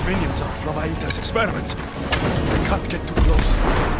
minions are from Aita's experiments. I can't get too close.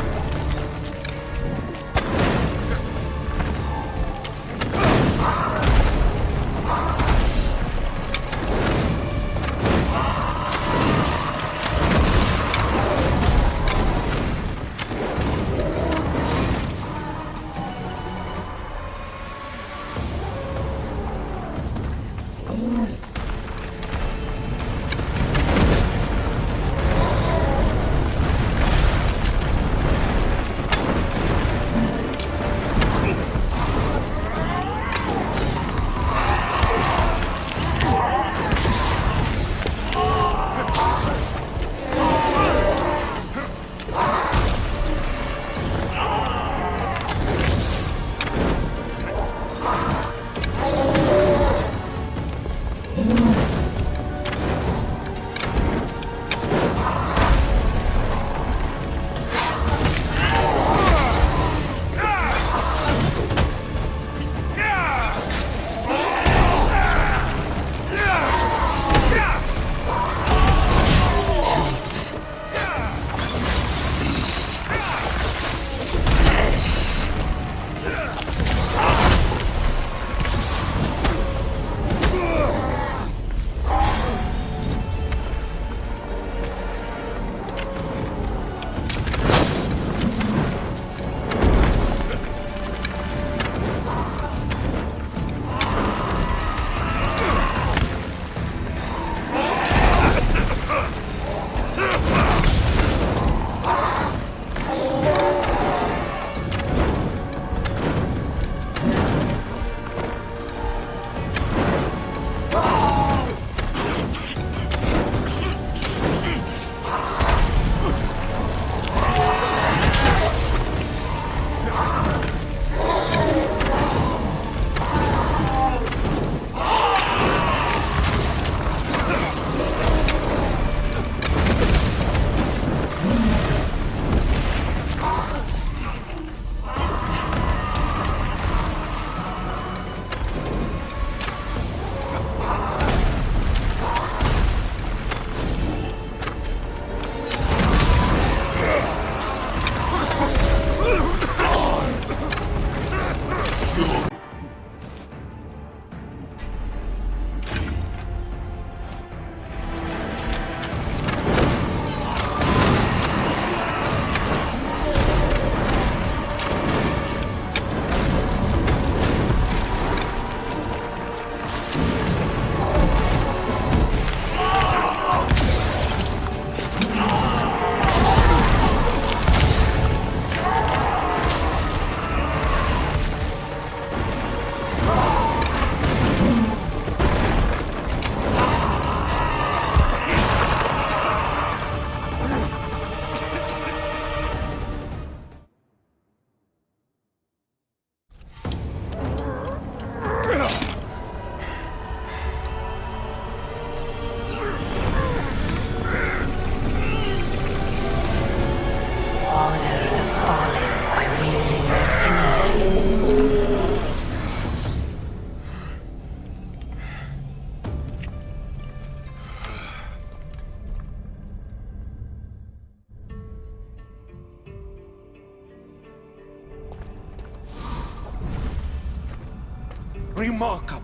Remarkable.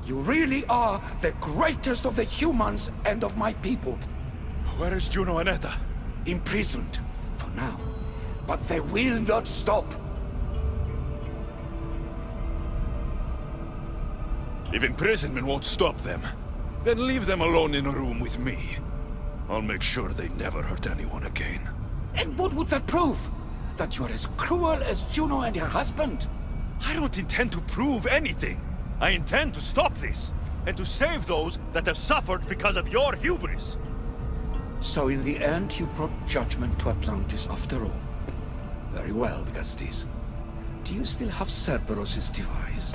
You really are the greatest of the humans and of my people. Where is Juno and Etta? Imprisoned, for now. But they will not stop. If imprisonment won't stop them, then leave them alone in a room with me. I'll make sure they never hurt anyone again. And what would that prove? That you're as cruel as Juno and her husband? I don't intend to prove anything. I intend to stop this, and to save those that have suffered because of your hubris. So in the end, you brought judgment to Atlantis after all. Very well, Gastis. Do you still have Cerberus's device?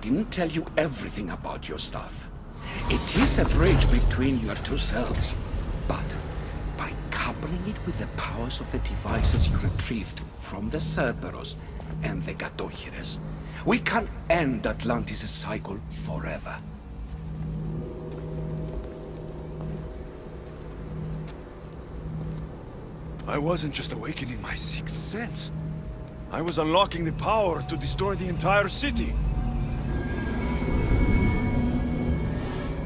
didn't tell you everything about your stuff. It is a bridge between your two selves. But by coupling it with the powers of the devices you retrieved from the Cerberus and the Gatohires, we can end Atlantis' cycle forever. I wasn't just awakening my sixth sense. I was unlocking the power to destroy the entire city.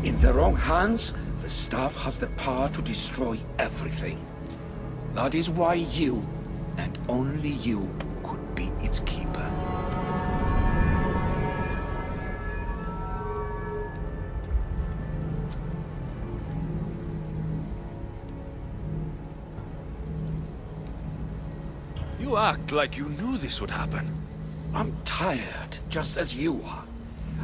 In the wrong hands, the staff has the power to destroy everything. That is why you, and only you, could be its keeper. You act like you knew this would happen. I'm tired, just as you are.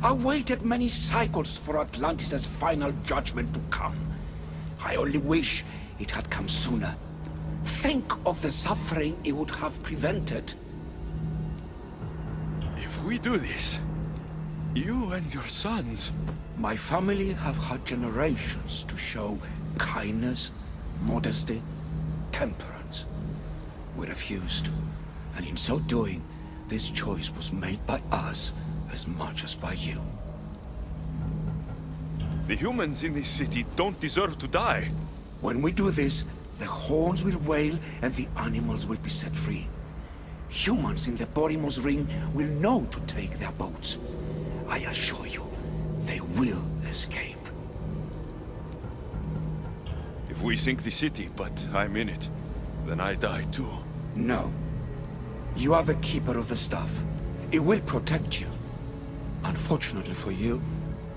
I waited many cycles for Atlantis' final judgment to come. I only wish it had come sooner. Think of the suffering it would have prevented. If we do this, you and your sons... My family have had generations to show kindness, modesty, temperance. We refused, and in so doing, this choice was made by us as much as by you. The humans in this city don't deserve to die. When we do this, the horns will wail and the animals will be set free. Humans in the Borimos Ring will know to take their boats. I assure you, they will escape. If we sink the city, but I'm in it, then I die too. No. You are the keeper of the staff. It will protect you. Unfortunately for you,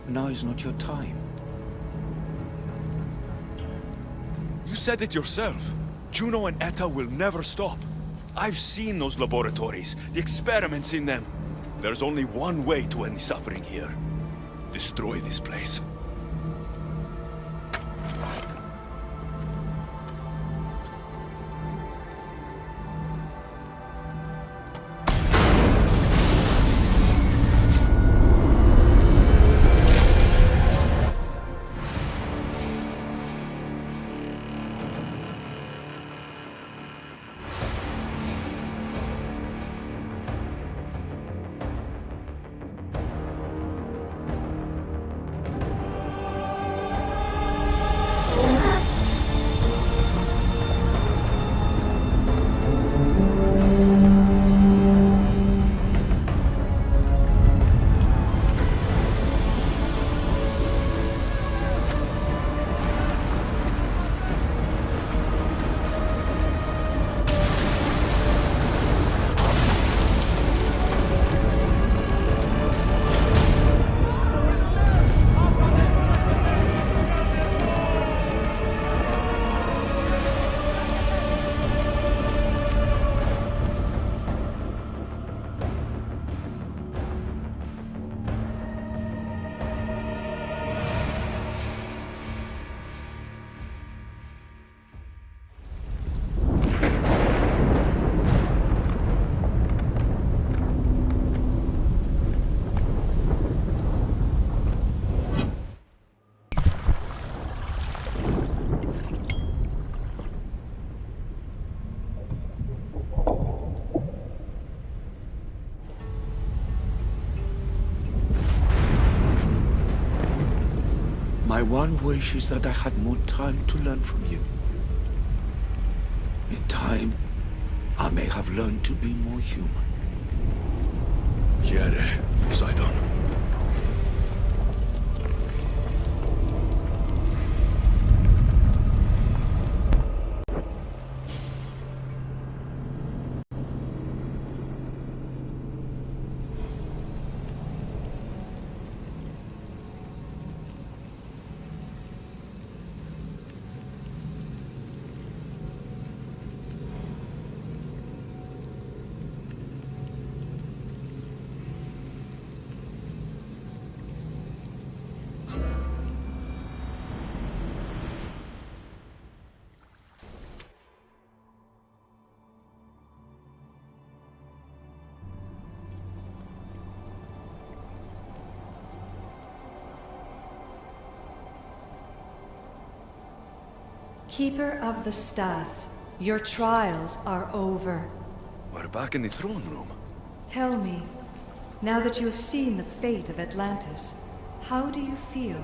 now is not your time. You said it yourself. Juno and Etta will never stop. I've seen those laboratories, the experiments in them. There's only one way to end the suffering here. Destroy this place. My one wish is that I had more time to learn from you. In time, I may have learned to be more human. Here, Poseidon. Keeper of the Staff, your trials are over. We're back in the throne room. Tell me, now that you have seen the fate of Atlantis, how do you feel?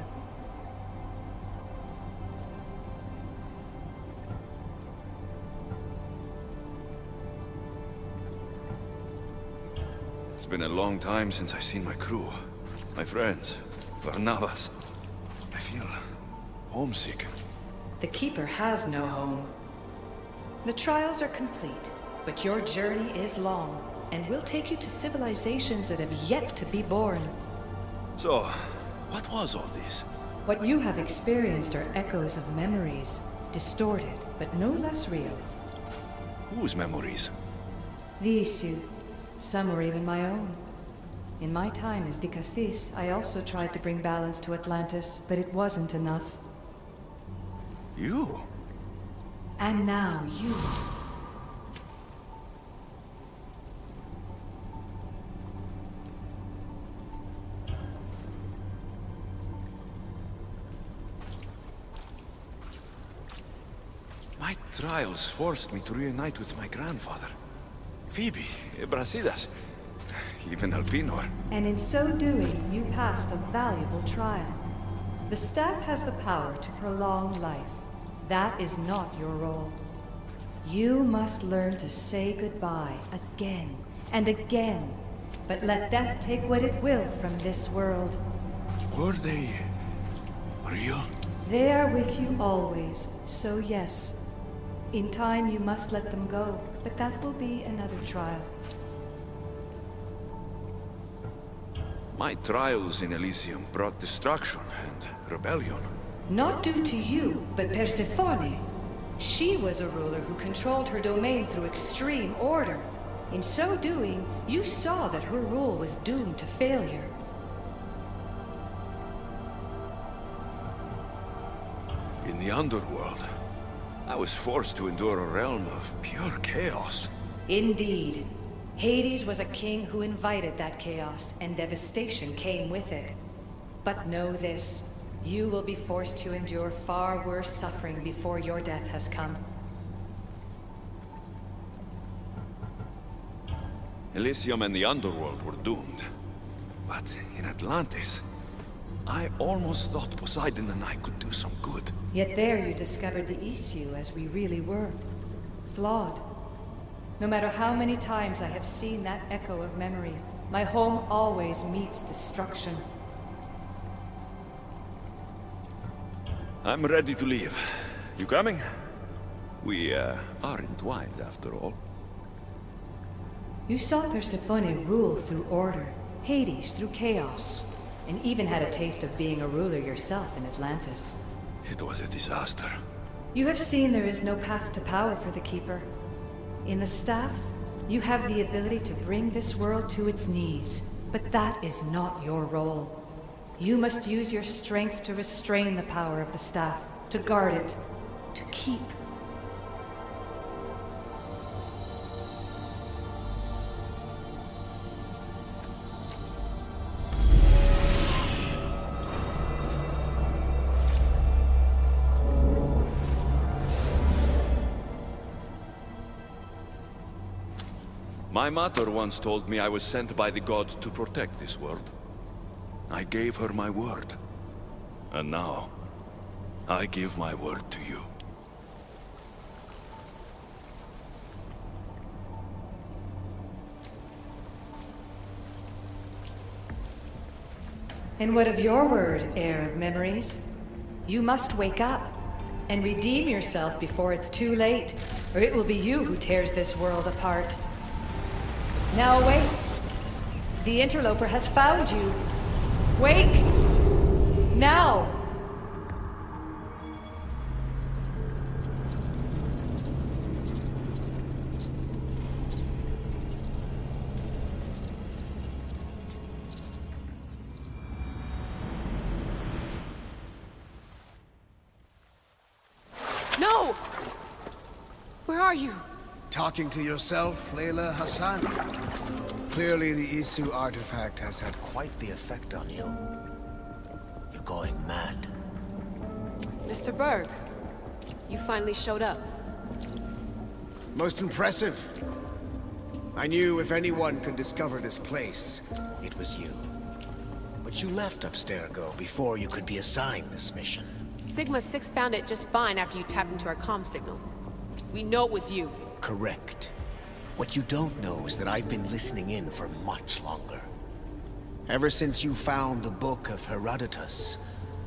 It's been a long time since I've seen my crew. My friends. Barnabas. I feel homesick. The Keeper has no home. The trials are complete, but your journey is long, and will take you to civilizations that have yet to be born. So, what was all this? What you have experienced are echoes of memories, distorted, but no less real. Whose memories? The issue. Some were even my own. In my time as Dikastis, I also tried to bring balance to Atlantis, but it wasn't enough. You? And now you. My trials forced me to reunite with my grandfather. Phoebe, Brasidas, even Alpinor. And in so doing, you passed a valuable trial. The staff has the power to prolong life. That is not your role. You must learn to say goodbye again and again, but let death take what it will from this world. Were they real? They are with you always, so yes. In time you must let them go, but that will be another trial. My trials in Elysium brought destruction and rebellion. Not due to you, but Persephone. She was a ruler who controlled her domain through extreme order. In so doing, you saw that her rule was doomed to failure. In the underworld, I was forced to endure a realm of pure chaos. Indeed. Hades was a king who invited that chaos, and devastation came with it. But know this. You will be forced to endure far worse suffering before your death has come. Elysium and the underworld were doomed. But in Atlantis, I almost thought Poseidon and I could do some good. Yet there you discovered the issue as we really were. Flawed. No matter how many times I have seen that echo of memory, my home always meets destruction. I'm ready to leave. You coming? We, are entwined after all. You saw Persephone rule through order, Hades through chaos, and even had a taste of being a ruler yourself in Atlantis. It was a disaster. You have seen there is no path to power for the Keeper. In the staff, you have the ability to bring this world to its knees, but that is not your role. You must use your strength to restrain the power of the staff, to guard it, to keep. My mother once told me I was sent by the gods to protect this world. I gave her my word. And now, I give my word to you. And what of your word, heir of memories? You must wake up and redeem yourself before it's too late, or it will be you who tears this world apart. Now awake! The interloper has found you. Wake! Now! No! Where are you? Talking to yourself, Layla Hassan? Clearly the Isu artifact has had quite the effect on you. You're going mad. Mr. Berg, You finally showed up. Most impressive. I knew if anyone could discover this place, it was you. But you left Abstergo before you could be assigned this mission. Sigma 6 found it just fine after you tapped into our comm signal. We know it was you. Correct. What you don't know is that I've been listening in for much longer. Ever since you found the Book of Herodotus,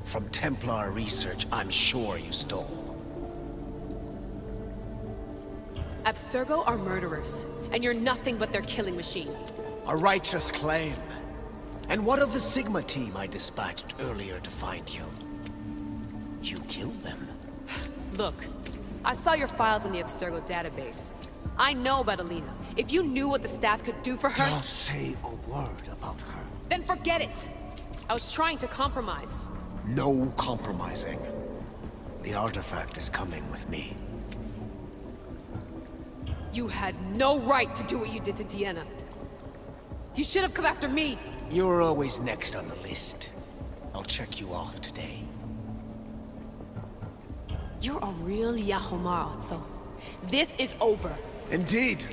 from Templar research I'm sure you stole. Abstergo are murderers, and you're nothing but their killing machine. A righteous claim. And what of the Sigma team I dispatched earlier to find you? You killed them. Look, I saw your files in the Abstergo database. I know about Alina. If you knew what the staff could do for her... Don't say a word about her. Then forget it! I was trying to compromise. No compromising. The artifact is coming with me. You had no right to do what you did to Deanna. You should have come after me! You're always next on the list. I'll check you off today. You're a real Yahomar, so this is over. Indeed.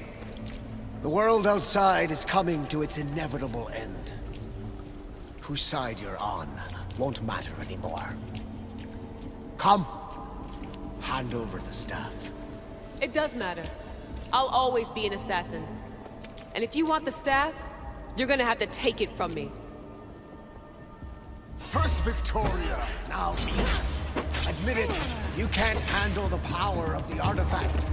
The world outside is coming to its inevitable end. Whose side you're on won't matter anymore. Come. Hand over the staff. It does matter. I'll always be an assassin. And if you want the staff, you're gonna have to take it from me. First Victoria, now me. Admit it, you can't handle the power of the artifact.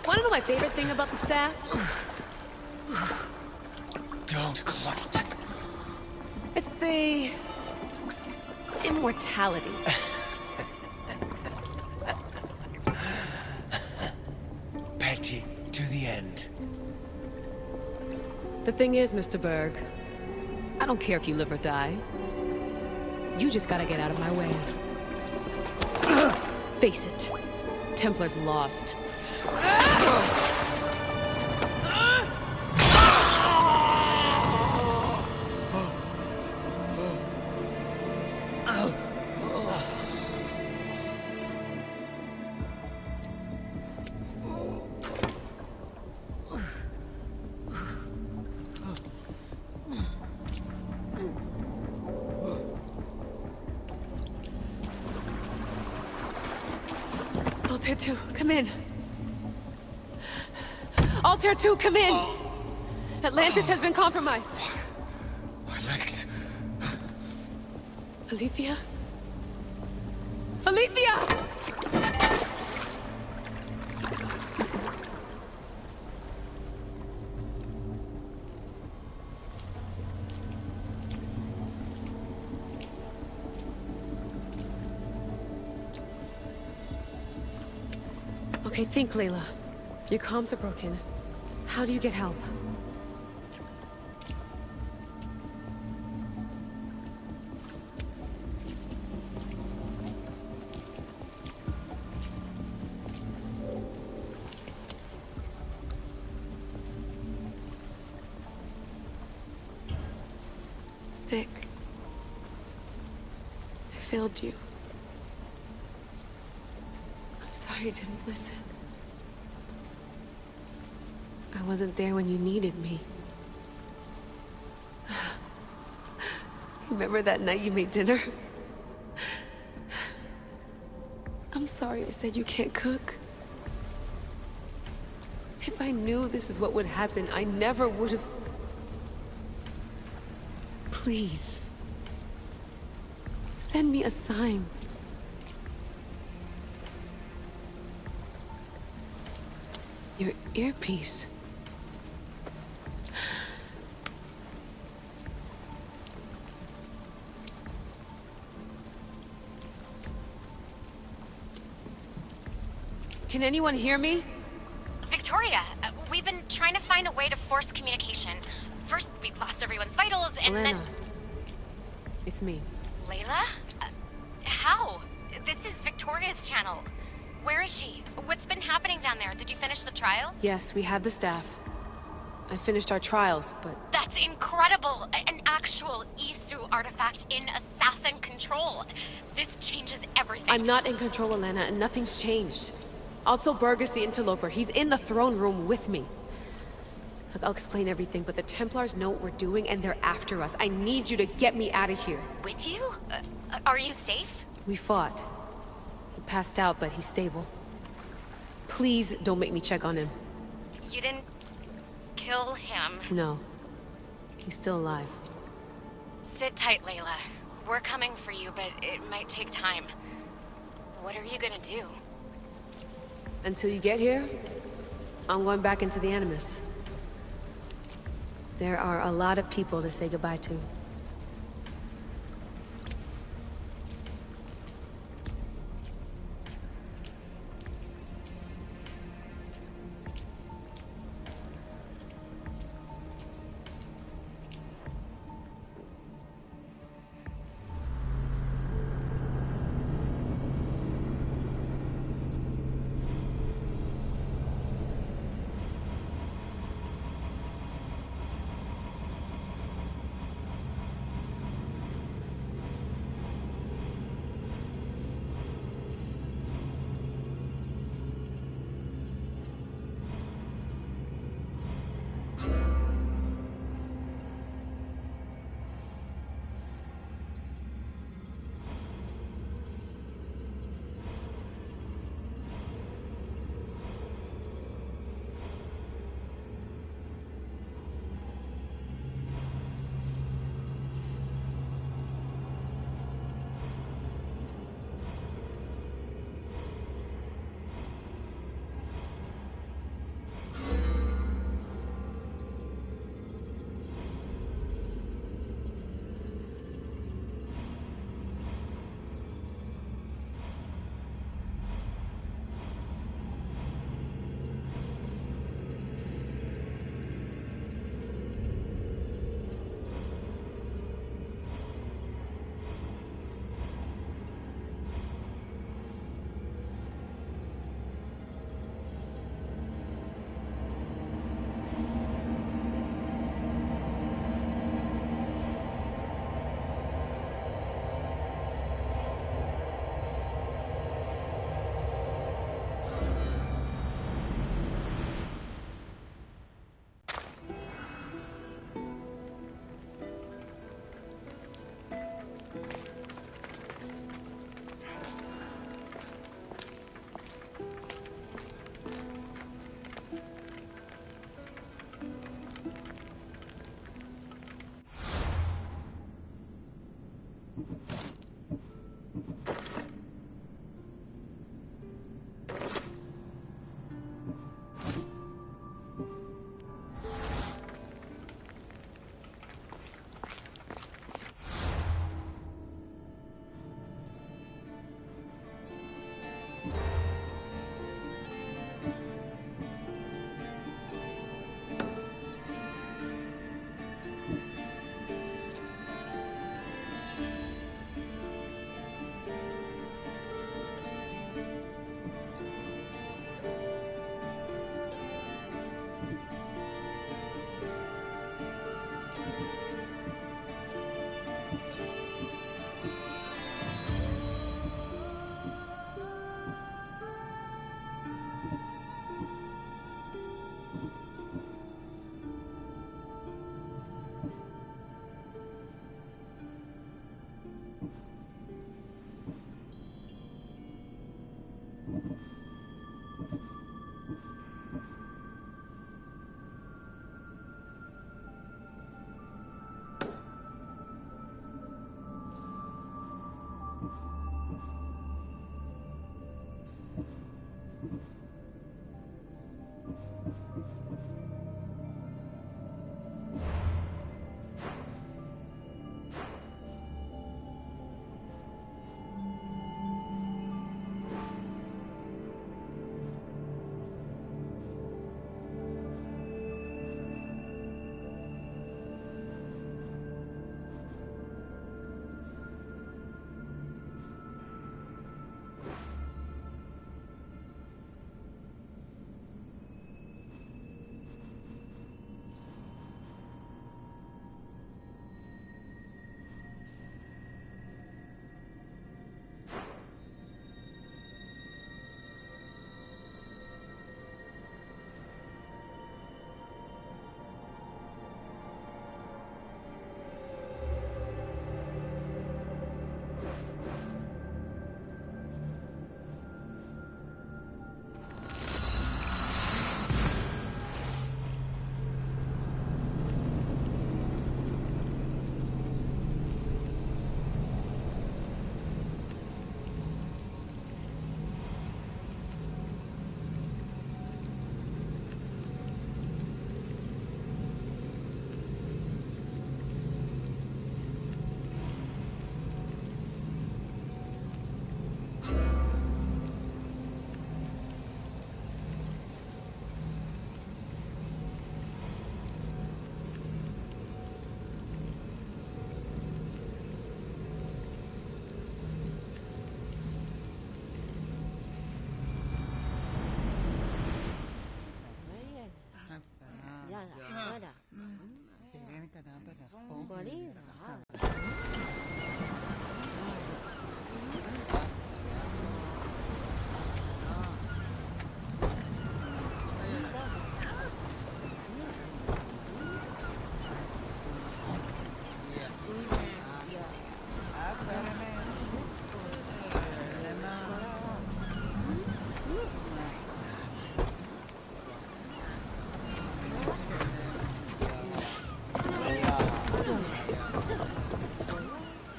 Wanna know my favorite thing about the staff? Don't gloat. It's the... immortality. Petty to the end. The thing is, Mr. Berg, I don't care if you live or die. You just gotta get out of my way. Face it, Templar's lost. Altair 2, come in. Altair 2, come in! Atlantis has been compromised. My legs. Alethea? Alethea! Okay, think, Layla. Your comms are broken. How do you get help? Vic, I failed you. I'm sorry I didn't listen. I wasn't there when you needed me. Remember that night you made dinner? I'm sorry I said you can't cook. If I knew this is what would happen, I never would have... Please. Send me a sign. Your earpiece. Can anyone hear me? Victoria, we've been trying to find a way to force communication. First, we lost everyone's vitals, and Elena. then... It's me. Layla? How? This is Victoria's channel. Where is she? What's been happening down there? Did you finish the trials? Yes, we have the staff. I finished our trials, but That's incredible! An actual Isu artifact in assassin control. This changes everything. I'm not in control, Elena, and nothing's changed. Also, Burgess the interloper, he's in the throne room with me. Look, I'll explain everything, but the Templars know what we're doing, and they're after us. I need you to get me out of here. With you? Are you safe? We fought. He passed out, but he's stable. Please don't make me check on him. You didn't kill him. No. He's still alive. Sit tight, Layla. We're coming for you, but it might take time. What are you gonna do? Until you get here, I'm going back into the Animus. There are a lot of people to say goodbye to.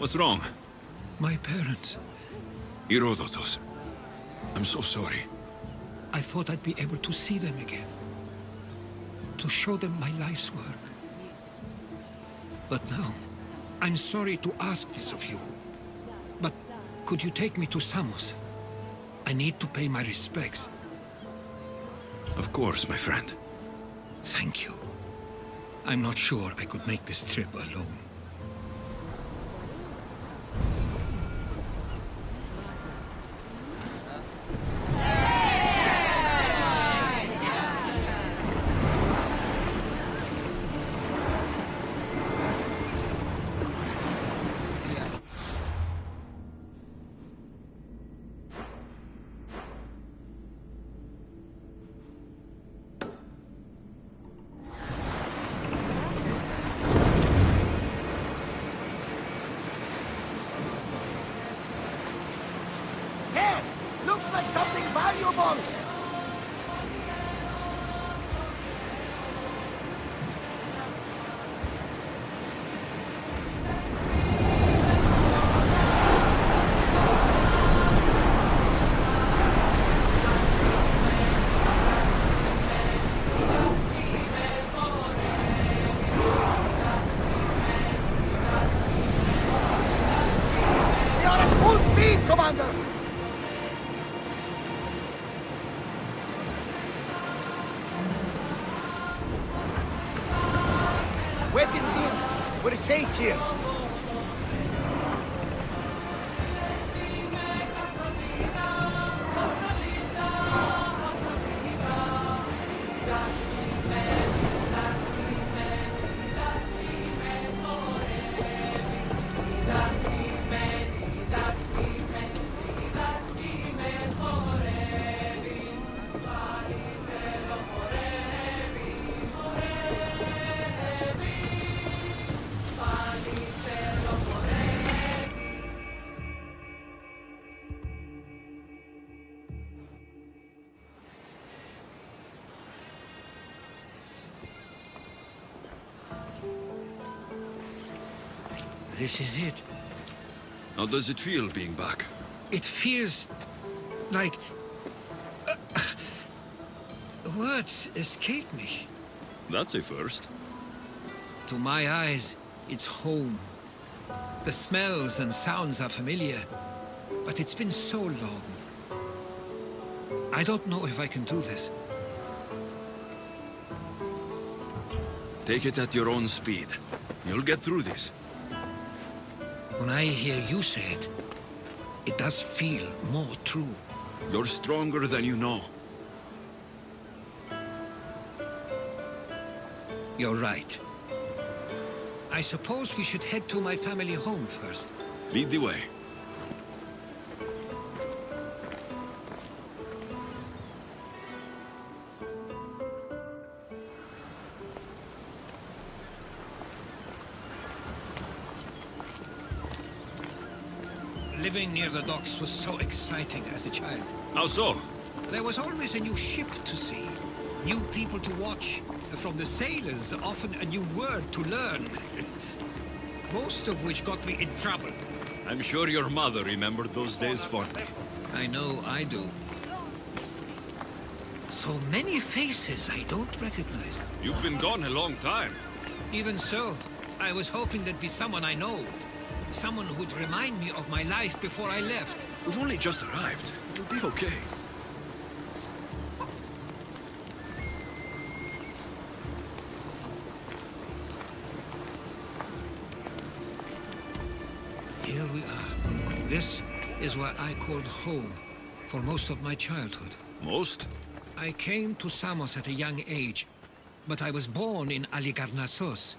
What's wrong? My parents. Herodotus. I'm so sorry. I thought I'd be able to see them again. To show them my life's work. But now, I'm sorry to ask this of you. But could you take me to Samos? I need to pay my respects. Of course, my friend. Thank you. I'm not sure I could make this trip alone. Here! Looks like something valuable! We are at full speed, Commander! Weapons in! We're safe here! This is it. How does it feel being back? It feels like... words escape me. That's a first. To my eyes, it's home. The smells and sounds are familiar, but it's been so long. I don't know if I can do this. Take it at your own speed. You'll get through this. When I hear you say it, it does feel more true. You're stronger than you know. You're right. I suppose we should head to my family home first. Lead the way. Living near the docks was so exciting as a child. How so? There was always a new ship to see, new people to watch. From the sailors, often a new word to learn. Most of which got me in trouble. I'm sure your mother remembered those days fondly. I know I do. So many faces I don't recognize. You've been gone a long time. Even so, I was hoping there'd be someone I know. Someone who'd remind me of my life before I left. We've only just arrived. It'll be okay. Here we are. This is what I called home for most of my childhood. Most? I came to Samos at a young age, but I was born in Aligarnassos.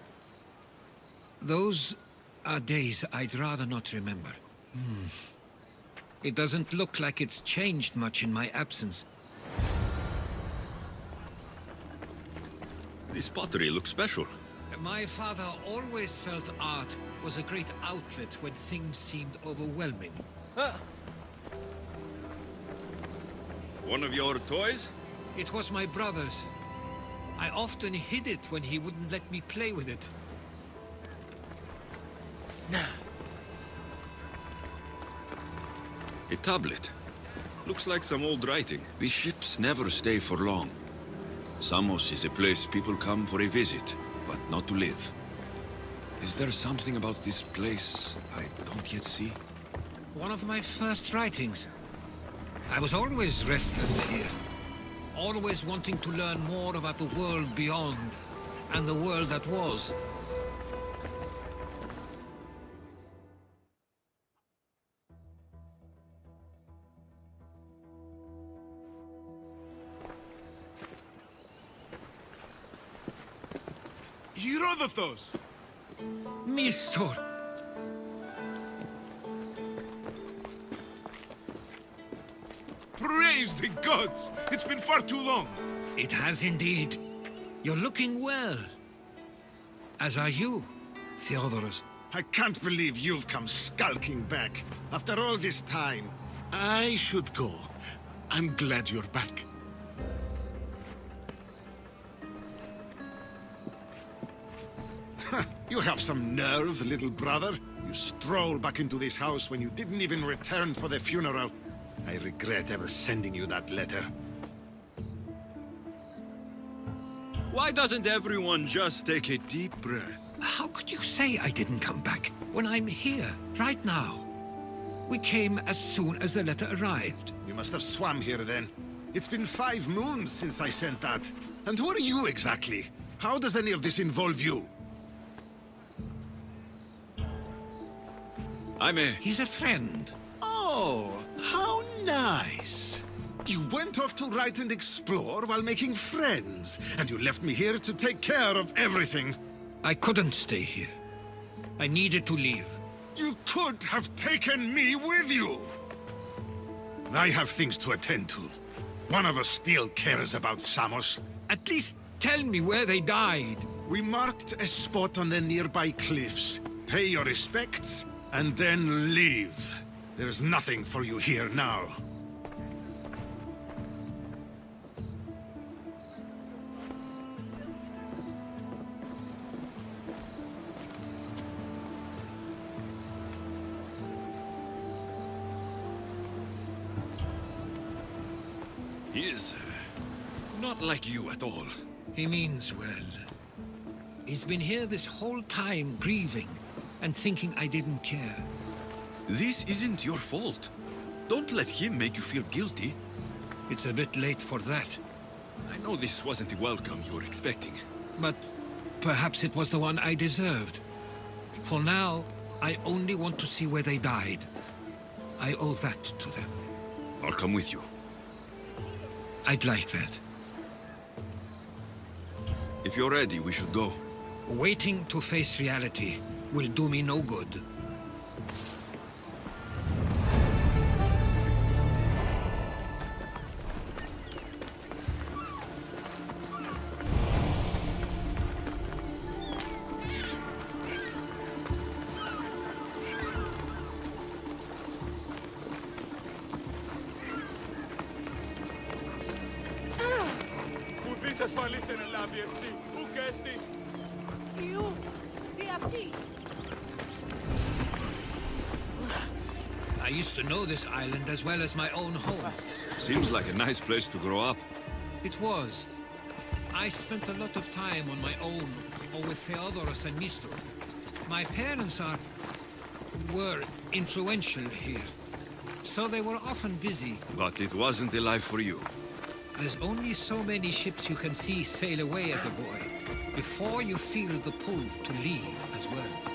Those are days I'd rather not remember. It doesn't look like it's changed much in my absence. This pottery looks special. My father always felt art was a great outlet when things seemed overwhelming. One of your toys? It was my brother's. I often hid it when he wouldn't let me play with it. A tablet. Looks like some old writing. These ships never stay for long. Samos is a place people come for a visit, but not to live. Is there something about this place I don't yet see? One of my first writings. I was always restless here. Always wanting to learn more about the world beyond, and the world that was. Herodotos! Mistor! Praise the gods! It's been far too long! It has indeed. You're looking well. As are you, Theodorus. I can't believe you've come skulking back. After all this time, I should go. I'm glad you're back. You have some nerve, little brother. You stroll back into this house when you didn't even return for the funeral. I regret ever sending you that letter. Why doesn't everyone just take a deep breath? How could you say I didn't come back when I'm here, right now? We came as soon as the letter arrived. You must have swam here then. It's been 5 moons since I sent that. And who are you exactly? How does any of this involve you? He's a friend. Oh, how nice. You went off to write and explore while making friends, and you left me here to take care of everything. I couldn't stay here. I needed to leave. You could have taken me with you. I have things to attend to. One of us still cares about Samos. At least tell me where they died. We marked a spot on the nearby cliffs. Pay your respects, and then leave. There's nothing for you here now. He is not like you at all. He means well. He's been here this whole time grieving and thinking I didn't care. This isn't your fault. Don't let him make you feel guilty. It's a bit late for that. I know this wasn't the welcome you were expecting. But perhaps it was the one I deserved. For now, I only want to see where they died. I owe that to them. I'll come with you. I'd like that. If you're ready, we should go. Waiting to face reality will do me no good. I used to know this island as well as my own home. Seems like a nice place to grow up. It was. I spent a lot of time on my own, or with Theodorus and Mistor. My parents were influential here, so they were often busy. But it wasn't a life for you. There's only so many ships you can see sail away as a boy, before you feel the pull to leave as well.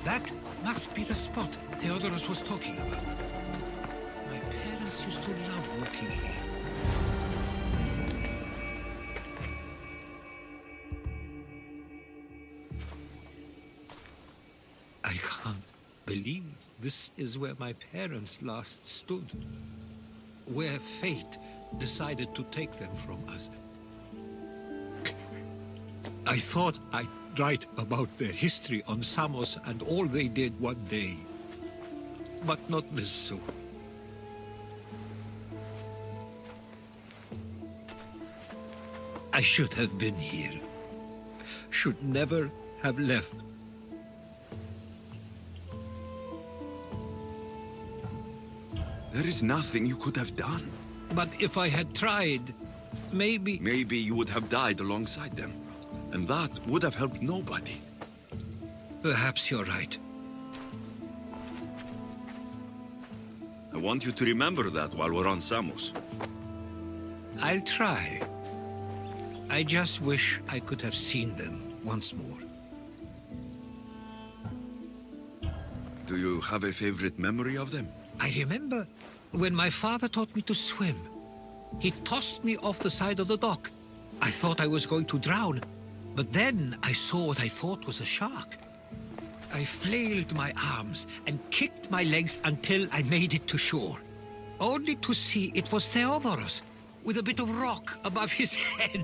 That must be the spot Theodorus was talking about. My parents used to love walking here. I can't believe this is where my parents last stood. Where fate decided to take them from us. I thought I'd write about their history on Samos and all they did one day. But not this soon. I should have been here. Should never have left. There is nothing you could have done. But if I had tried, maybe... Maybe you would have died alongside them. And that would have helped nobody. Perhaps you're right. I want you to remember that while we're on Samos. I'll try. I just wish I could have seen them once more. Do you have a favorite memory of them? I remember when my father taught me to swim. He tossed me off the side of the dock. I thought I was going to drown, but then I saw what I thought was a shark. I flailed my arms and kicked my legs until I made it to shore, only to see it was Theodorus, with a bit of rock above his head.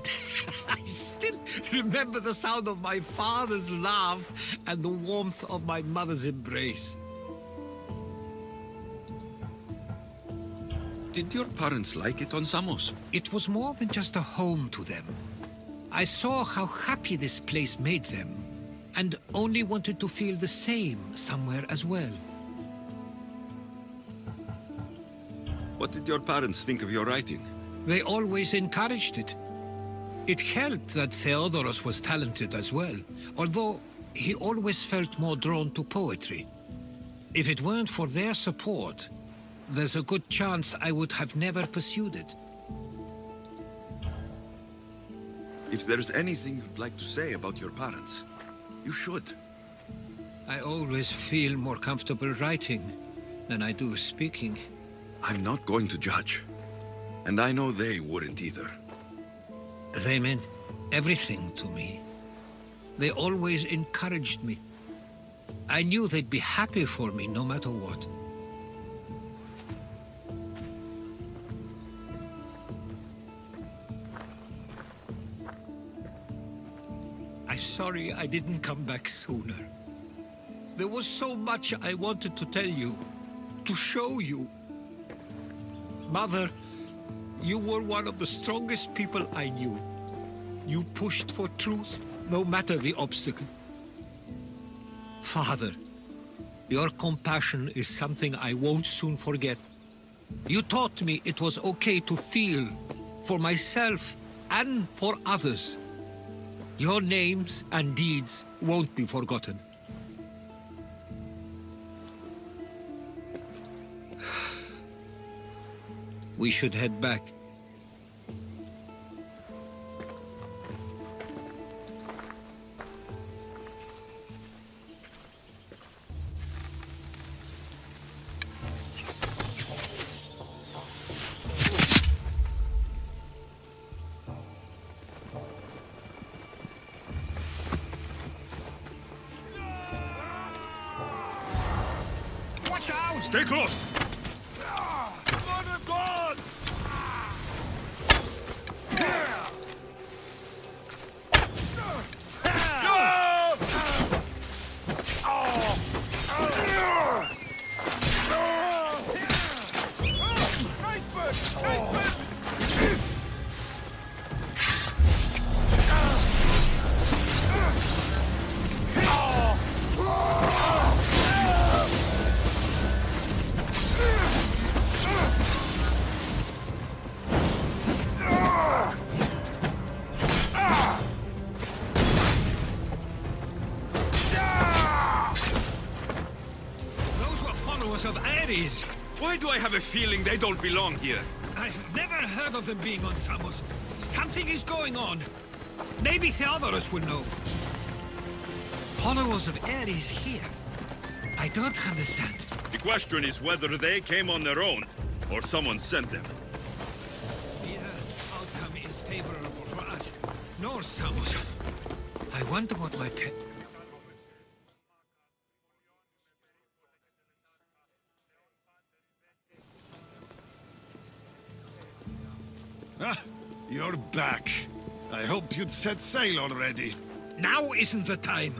I still remember the sound of my father's laugh and the warmth of my mother's embrace. Did your parents like it on Samos? It was more than just a home to them. I saw how happy this place made them, and only wanted to feel the same somewhere as well. What did your parents think of your writing? They always encouraged it. It helped that Theodorus was talented as well, although he always felt more drawn to poetry. If it weren't for their support, there's a good chance I would have never pursued it. If there's anything you'd like to say about your parents, you should. I always feel more comfortable writing than I do speaking. I'm not going to judge. And I know they wouldn't either. They meant everything to me. They always encouraged me. I knew they'd be happy for me no matter what. I'm sorry I didn't come back sooner. There was so much I wanted to tell you, to show you. Mother, you were one of the strongest people I knew. You pushed for truth, no matter the obstacle. Father, your compassion is something I won't soon forget. You taught me it was okay to feel, for myself and for others. Your names and deeds won't be forgotten. We should head back. Watch out! Stay close! Mother God! Of Ares. Why do I have a feeling they don't belong here? I've never heard of them being on Samos. Something is going on. Maybe Theodorus will know. Followers of Ares here. I don't understand. The question is whether they came on their own, or someone sent them. Neither outcome is favorable for us, nor Samos. I wonder what my pet... Ah, you're back. I hoped you'd set sail already. Now isn't the time.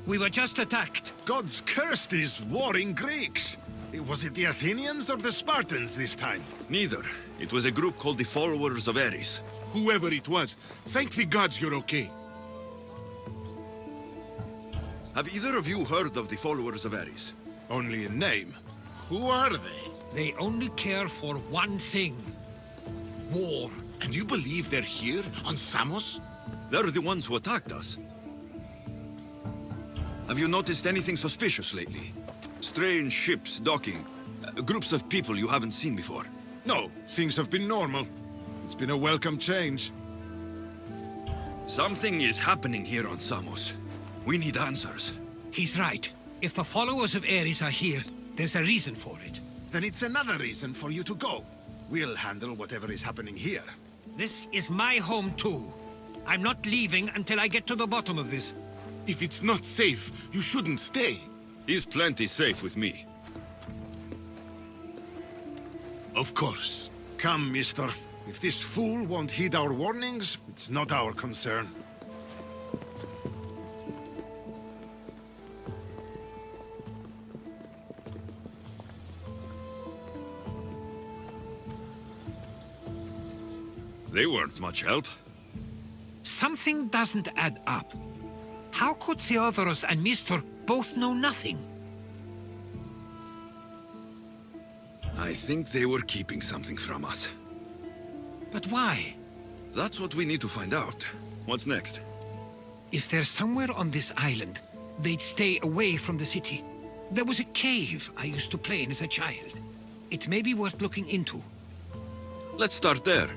We were just attacked. Gods cursed these warring Greeks. Was it the Athenians or the Spartans this time? Neither. It was a group called the Followers of Ares. Whoever it was, thank the gods you're okay. Have either of you heard of the Followers of Ares? Only in name. Who are they? They only care for one thing. War. And you believe they're here, on Samos? They're the ones who attacked us. Have you noticed anything suspicious lately? Strange ships docking, groups of people you haven't seen before. No, things have been normal. It's been a welcome change. Something is happening here on Samos. We need answers. He's right. If the followers of Ares are here, there's a reason for it. Then it's another reason for you to go. We'll handle whatever is happening here. This is my home too. I'm not leaving until I get to the bottom of this. If it's not safe, you shouldn't stay. He's plenty safe with me. Of course. Come, mister. If this fool won't heed our warnings, it's not our concern. They weren't much help. Something doesn't add up. How could Theodoros and Mistor both know nothing? I think they were keeping something from us. But why? That's what we need to find out. What's next? If they're somewhere on this island, they'd stay away from the city. There was a cave I used to play in as a child. It may be worth looking into. Let's start there.